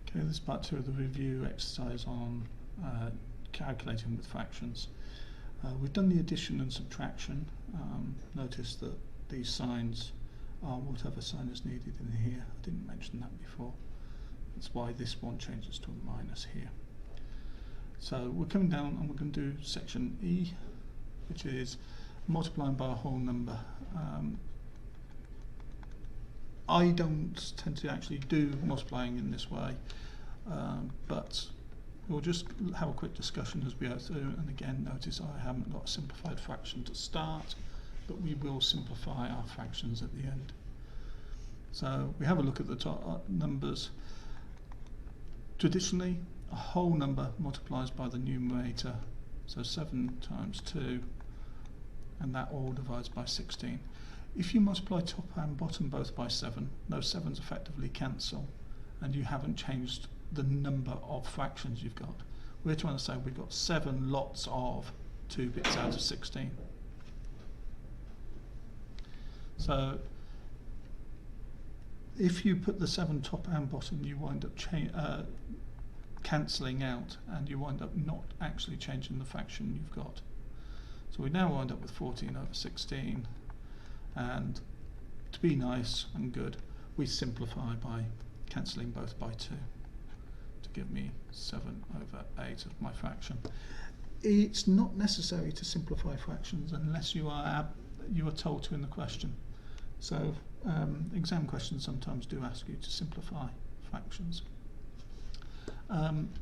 Okay, this is part 2 of the review exercise on calculating with fractions. We've done the addition and subtraction. Notice that these signs are whatever sign is needed in here. I didn't mention that before. That's why this one changes to a minus here. So we're coming down and we're going to do section E, which is multiplying by a whole number. I don't tend to actually do multiplying in this way, but we'll just have a quick discussion as we go through. And again, notice I haven't got a simplified fraction to start, but we will simplify our fractions at the end. So we have a look at the top numbers. Traditionally, a whole number multiplies by the numerator, so 7 times 2, and that all divides by 16. If you multiply top and bottom both by 7, those 7s effectively cancel, and you haven't changed the number of fractions you've got. We're trying to say we've got 7 lots of 2 bits out of 16. So if you put the 7 top and bottom, you wind up cancelling out, and you wind up not actually changing the fraction you've got. So we now wind up with 14 over 16, and to be nice and good, we simplify by cancelling both by 2 to give me 7 over 8 of my fraction. It's not necessary to simplify fractions unless you are told to in the question. So exam questions sometimes do ask you to simplify fractions.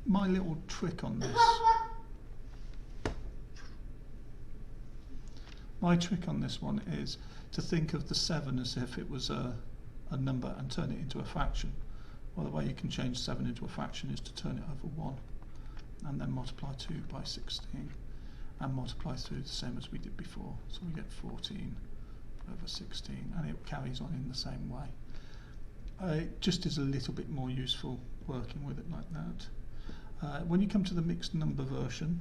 My little trick on this, one is to think of the 7 as if it was a number and turn it into a fraction. Well, the way you can change 7 into a fraction is to turn it over 1 and then multiply 2 by 16 and multiply through the same as we did before. So we get 14 over 16, and it carries on in the same way. It just is a little bit more useful working with it like that. When you come to the mixed number version,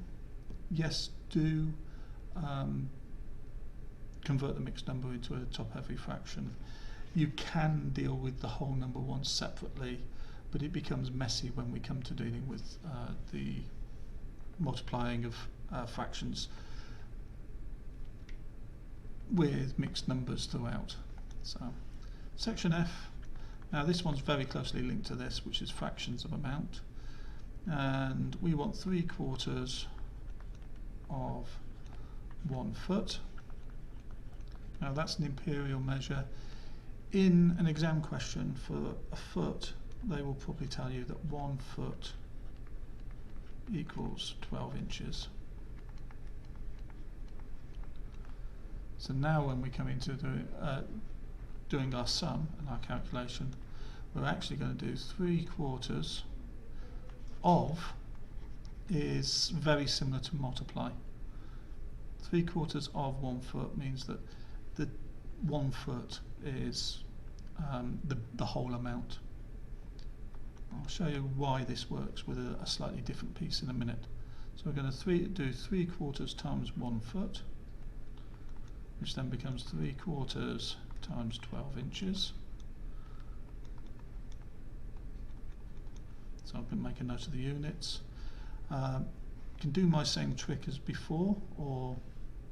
yes, do convert the mixed number into a top-heavy fraction. You can deal with the whole number once separately, but it becomes messy when we come to dealing with the multiplying of fractions with mixed numbers throughout. So, section F. Now this one's very closely linked to this, which is fractions of amount, and we want 3/4 of 1 foot. Now that's an imperial measure. In an exam question for a foot, they will probably tell you that 1 foot equals 12 inches. So now when we come into doing our sum and our calculation, we're actually going to do 3/4 of is very similar to multiply. 3/4 of 1 foot means that the 1 foot is the whole amount. I'll show you why this works with a slightly different piece in a minute. So we're going to do 3/4 times 1 foot, which then becomes 3/4 times 12 inches. So I'm going to make a note of the units. Can do my same trick as before, or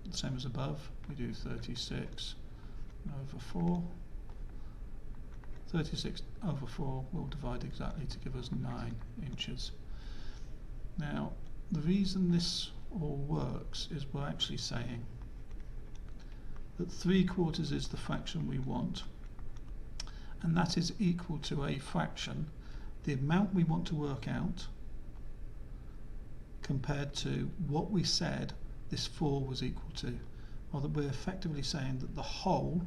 the same as above. We do 36 over 4. 36 over 4 will divide exactly to give us 9 inches. Now, the reason this all works is we're actually saying that 3/4 is the fraction we want, and that is equal to a fraction, the amount we want to work out, compared to what we said this 4 was equal to. Or that we're effectively saying that the whole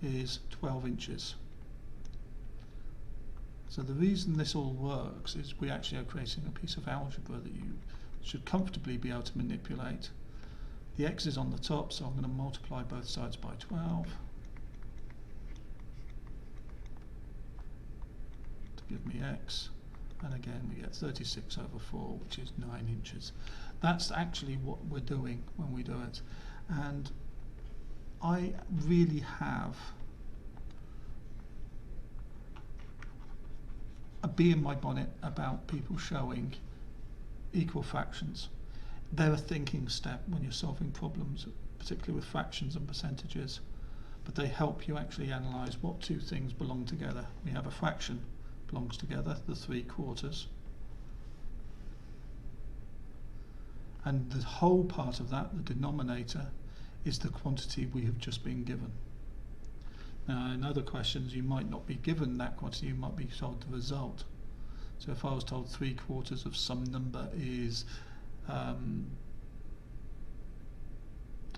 is 12 inches. So the reason this all works is we actually are creating a piece of algebra that you should comfortably be able to manipulate. The x is on the top, so I'm going to multiply both sides by 12 to give me x, and again we get 36 over 4, which is 9 inches. That's actually what we're doing when we do it, and I really have bee in my bonnet about people showing equal fractions. They're a thinking step when you're solving problems, particularly with fractions and percentages, but they help you actually analyse what two things belong together. We have a fraction belongs together, the 3/4, and the whole part of that, the denominator, is the quantity we have just been given. Now in other questions you might not be given that quantity, you might be told the result. So if I was told 3/4 of some number is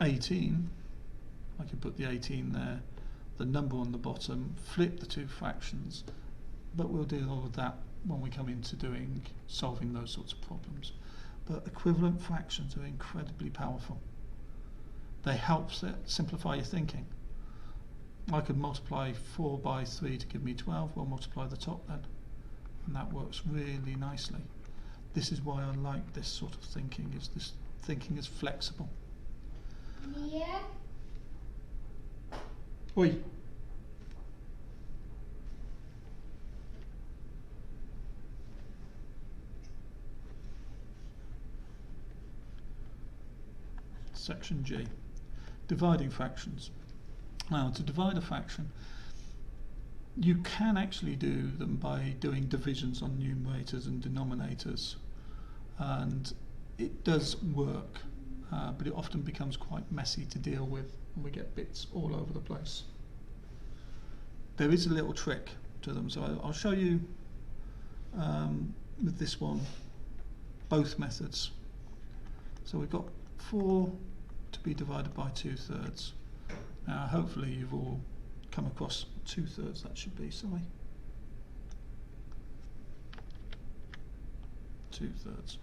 18, I could put the 18 there, the number on the bottom, flip the two fractions, but we'll deal with that when we come into solving those sorts of problems. But equivalent fractions are incredibly powerful. They help simplify your thinking. I could multiply 4 by 3 to give me 12, well multiply the top then, and that works really nicely. This is why I like this sort of thinking, is this thinking is flexible. Yeah. Oi. Section G, dividing fractions. Now to divide a fraction, you can actually do them by doing divisions on numerators and denominators, and it does work, but it often becomes quite messy to deal with and we get bits all over the place. There is a little trick to them, so I'll show you with this one both methods. So we've got 4 to be divided by 2/3. Now hopefully you've all come across 2/3, that should be, sorry. 2/3.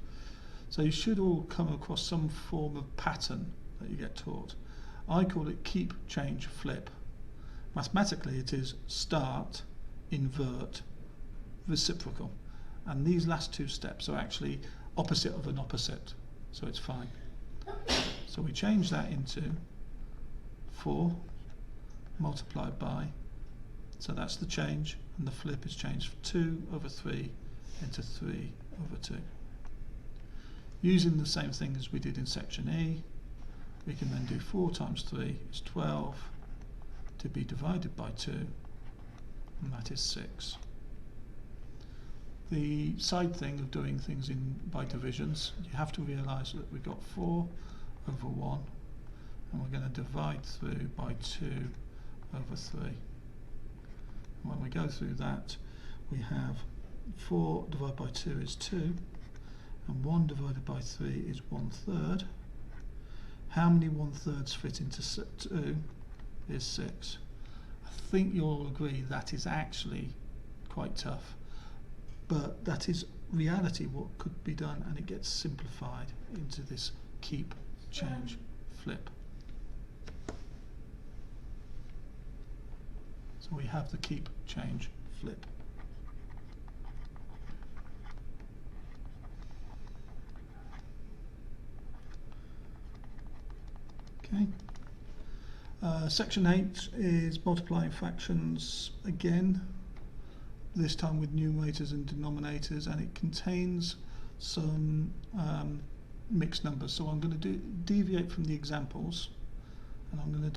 So you should all come across some form of pattern that you get taught. I call it keep, change, flip. Mathematically it is start, invert, reciprocal. And these last two steps are actually opposite of an opposite, so it's fine. So we change that into 4 multiplied by, so that's the change, and the flip is changed from 2/3 into 3/2. Using the same thing as we did in section E, we can then do 4 times 3 is 12 to be divided by 2, and that is 6. The side thing of doing things by divisions, you have to realise that we've got 4/1, and we're going to divide through by 2/3. And when we go through that, we have 4 divided by 2 is 2, and 1 divided by 3 is 1/3. How many 1/3s fit into 2 is 6. I think you'll all agree that is actually quite tough, but that is reality, what could be done, and it gets simplified into this keep, change, flip. So we have the keep, change, flip. Okay. Section 8 is multiplying fractions again, this time with numerators and denominators, and it contains some mixed numbers. So I'm going to deviate from the examples, and I'm going to